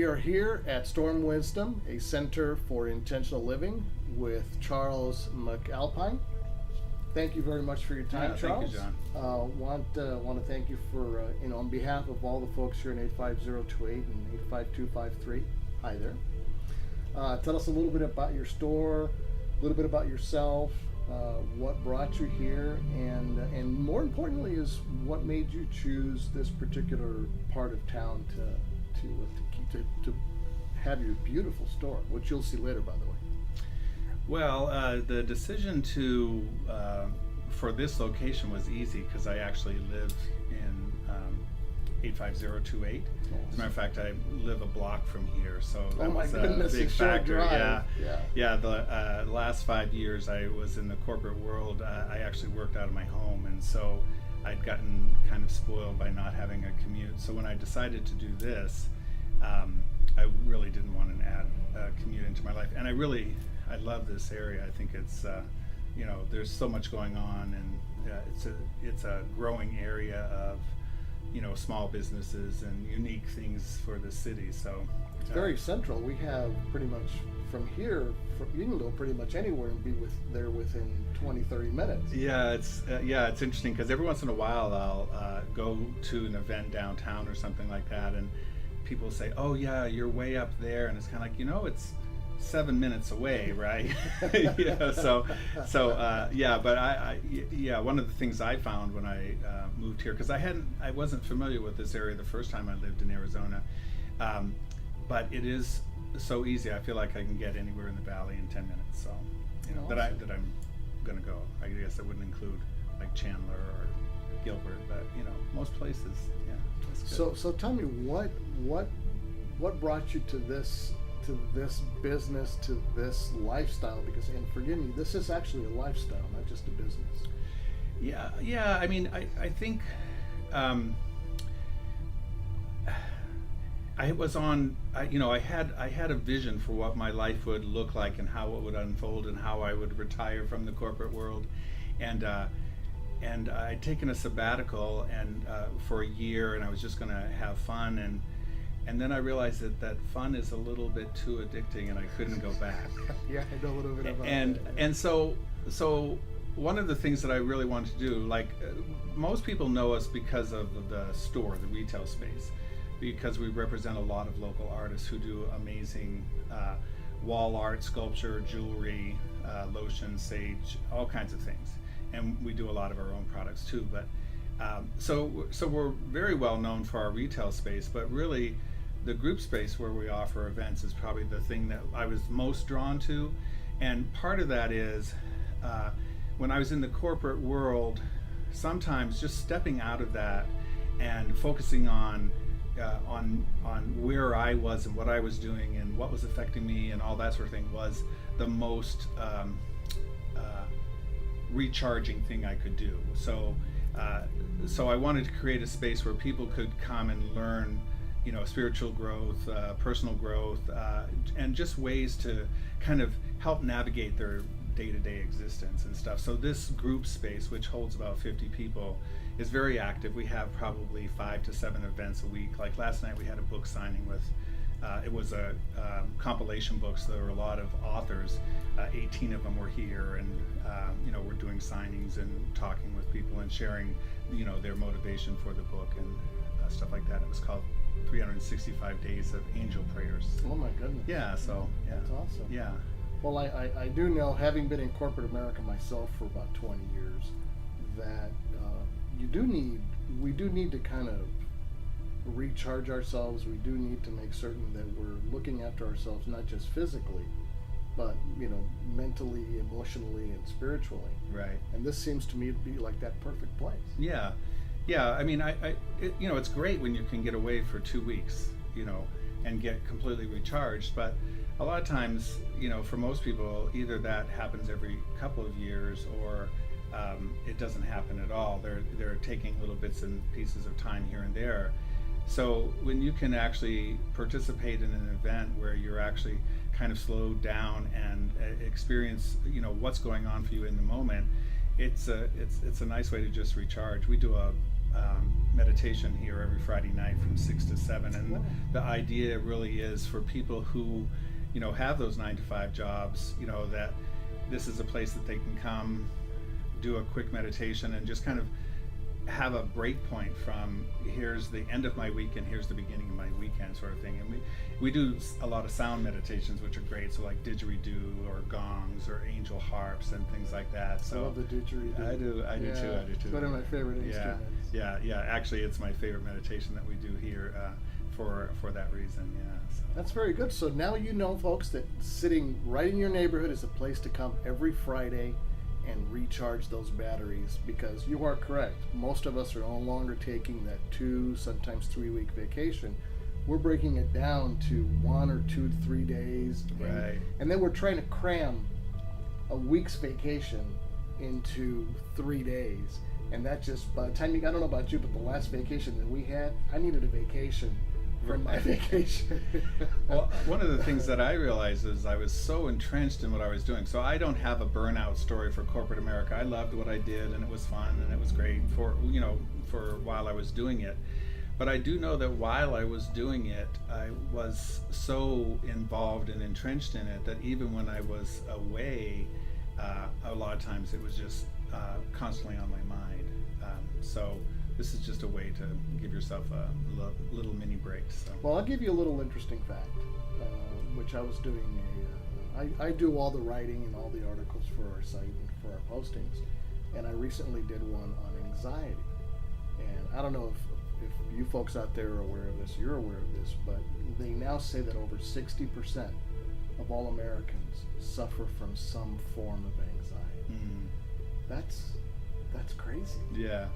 are here at Storm Wisdom, a center for intentional living, with Charles McAlpine. Thank you very much for your time, Charles. Thank you, John. Want to thank you for on behalf of all the folks here in 85028 and 85253. Hi there. Tell us a little bit about your store, a little bit about yourself, what brought you here, and more importantly is what made you choose this particular part of town to have your beautiful store, which you'll see later, by the way. Well, the decision for this location was easy because I actually live in 85028. As a matter of fact, I live a block from here, so that was a big factor. Yeah. The last 5 years I was in the corporate world. I actually worked out of my home, and so I'd gotten kind of spoiled by not having a commute. So when I decided to do this, I really didn't want to add a commute into my life, and I love this area. I think it's there's so much going on, and it's a growing area of small businesses and unique things for the city. So it's very central. We have pretty much from here, you can go pretty much anywhere and be there within 20-30 minutes. Yeah, it's interesting because every once in a while I'll go to an event downtown or something like that, and people say, "Oh yeah, you're way up there," and it's kind of like, it's 7 minutes away, right? But one of the things I found when I moved here, because I wasn't familiar with this area the first time I lived in Arizona, but it is so easy. I feel like I can get anywhere in the valley in 10 minutes. So awesome. that I'm gonna go. I guess I wouldn't include like Chandler or Gilbert, but most places, yeah. That's good. So tell me what brought you to this business, to this lifestyle, because, and forgive me, this is actually a lifestyle, not just a business. Yeah. I mean, I think I was on. I had a vision for what my life would look like and how it would unfold and how I would retire from the corporate world, and I'd taken a sabbatical and for a year, and I was just going to have fun, and then I realized that fun is a little bit too addicting, and I couldn't go back. Yeah, I know a little bit about that. And so one of the things that I really wanted to do, like most people know us because of the store, the retail space, because we represent a lot of local artists who do amazing wall art, sculpture, jewelry, lotion, sage, all kinds of things. And we do a lot of our own products too. But so we're very well known for our retail space, but really the group space where we offer events is probably the thing that I was most drawn to. And part of that is when I was in the corporate world, sometimes just stepping out of that and focusing on where I was and what I was doing and what was affecting me and all that sort of thing was the most recharging thing I could do. So I wanted to create a space where people could come and learn, spiritual growth, personal growth, and just ways to kind of help navigate their day-to-day existence and stuff. So this group space, which holds about 50 people, is very active. We have probably 5 to 7 events a week. Like last night we had a book signing with, it was a compilation book, so there were a lot of authors. 18 of them were here, and we're doing signings and talking with people and sharing, their motivation for the book and stuff like that. It was called 365 Days of Angel Prayers. Oh my goodness. Yeah, so yeah. That's awesome. Yeah. Well, I do know, having been in corporate America myself for about 20 years, that we do need to kind of recharge ourselves. We do need to make certain that we're looking after ourselves, not just physically, but mentally, emotionally, and spiritually. Right. And this seems to me to be like that perfect place. Yeah. I mean, it's great when you can get away for 2 weeks, and get completely recharged. But a lot of times, for most people, either that happens every couple of years or it doesn't happen at all. They're taking little bits and pieces of time here and there. So when you can actually participate in an event where you're actually kind of slowed down and experience, what's going on for you in the moment, it's a nice way to just recharge. We do meditation here every Friday night from 6 to 7, and Wow. the idea really is for people who, have those 9 to 5 jobs, that this is a place that they can come, do a quick meditation, and just kind of have a break point from here's the end of my week and here's the beginning of my weekend sort of thing. And we do a lot of sound meditations, which are great, so like didgeridoo or gongs or angel harps and things like that. So I love the didgeridoo. I do too. It's one of my favorite instruments. Yeah. Actually, it's my favorite meditation that we do here for that reason. Yeah. So. That's very good. So now you know, folks, that sitting right in your neighborhood is a place to come every Friday and recharge those batteries, because you are correct. Most of us are no longer taking that 2, sometimes 3 week vacation. We're breaking it down to 1 or 2 to 3 days. Right. And then we're trying to cram a week's vacation into 3 days. And that just, by the time I don't know about you, but the last vacation that we had, I needed a vacation from my vacation. Well, one of the things that I realized is I was so entrenched in what I was doing. So I don't have a burnout story for corporate America. I loved what I did, and it was fun, and it was great for while I was doing it. But I do know that while I was doing it, I was so involved and entrenched in it that even when I was away, a lot of times it was just constantly on my mind. So this is just a way to give yourself a little mini break. So. Well, I'll give you a little interesting fact, which I was doing I do all the writing and all the articles for our site and for our postings, and I recently did one on anxiety. And I don't know if you folks out there are aware of this, you're aware of this, but they now say that over 60% of all Americans suffer from some form of anxiety. Mm. That's crazy. Yeah.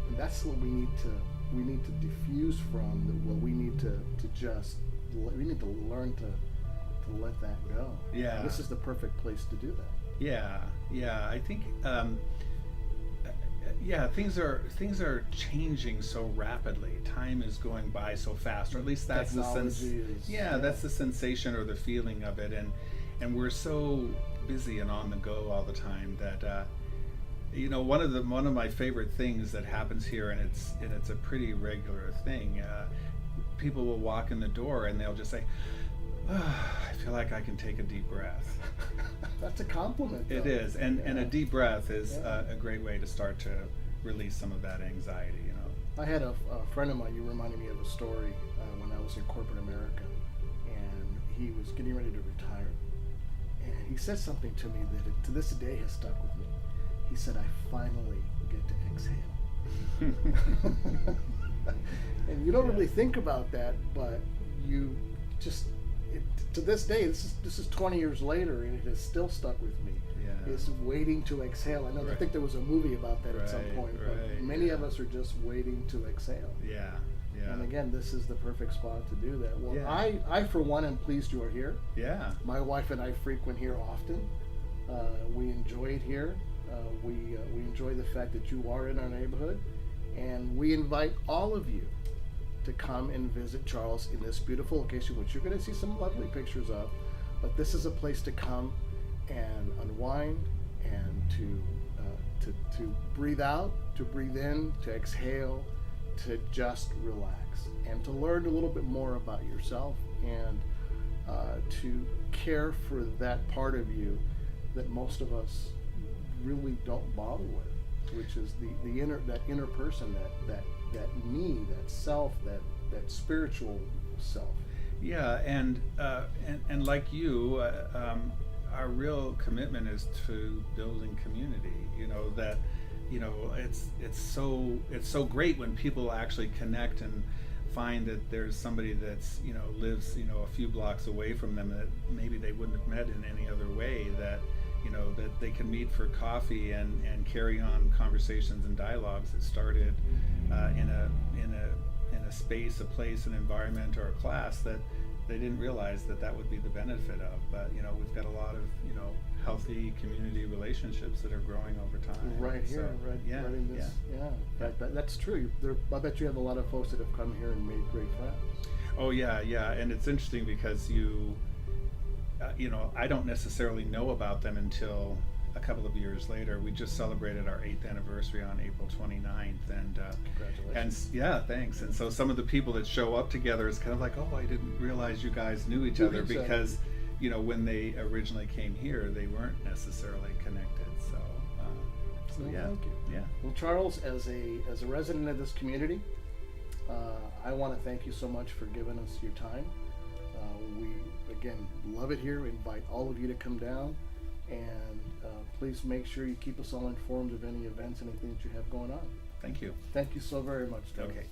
And that's what we need to diffuse from. What we need to learn to let that go. Yeah. And this is the perfect place to do that. Yeah. I think things are changing so rapidly. Time is going by so fast, or at least that's that's the sensation or the feeling of it, and we're so busy and on the go all the time that one of my favorite things that happens here, and it's a pretty regular thing. People will walk in the door and they'll just say, I feel like I can take a deep breath. That's a compliment, though. It is, and a deep breath is a great way to start to release some of that anxiety. I had a friend of mine. You reminded me of a story when I was in corporate America, and he was getting ready to retire, and he said something to me that to this day has stuck with me. He said, "I finally get to exhale." And you don't really think about that, but you just to this day, this is 20 years later, and it has still stuck with me. Yeah. Is waiting to exhale. I think there was a movie about that at some point, but many of us are just waiting to exhale. Yeah. And again, this is the perfect spot to do that. Well, Yeah. I for one am pleased you are here. Yeah. My wife and I frequent here often. We enjoy it here. We enjoy the fact that you are in our neighborhood, and we invite all of you to come and visit Charles in this beautiful location, which you're going to see some lovely pictures of. But this is a place to come and unwind, and to breathe out, to breathe in, to exhale, to just relax, and to learn a little bit more about yourself, and to care for that part of you that most of us really don't bother with, which is the inner person, that me, that self, that spiritual self. Yeah, and like you, our real commitment is to building community. It's so great when people actually connect and find that there's somebody that's lives a few blocks away from them that maybe they wouldn't have met in any other way, that that they can meet for coffee and carry on conversations and dialogues that started in a space, a place, an environment, or a class that they didn't realize that would be the benefit of. But we've got a lot of healthy community relationships that are growing over time. Right here, right in this. Yeah. That's true. I bet you have a lot of folks that have come here and made great friends. Oh yeah, and it's interesting because I don't necessarily know about them until a couple of years later. We just celebrated our 8th anniversary on April 29th, and Congratulations. yeah, thanks. And so some of the people that show up together, it's kind of like, oh, I didn't realize you guys knew each other, because you know, when they originally came here, they weren't necessarily connected. So, Well, yeah, thank you. yeah. Well, Charles, as a resident of this community, I want to thank you so much for giving us your time. We again love it here. We invite all of you to come down, and please make sure you keep us all informed of any events, anything that you have going on. Thank you. Thank you so very much, Charles. Okay.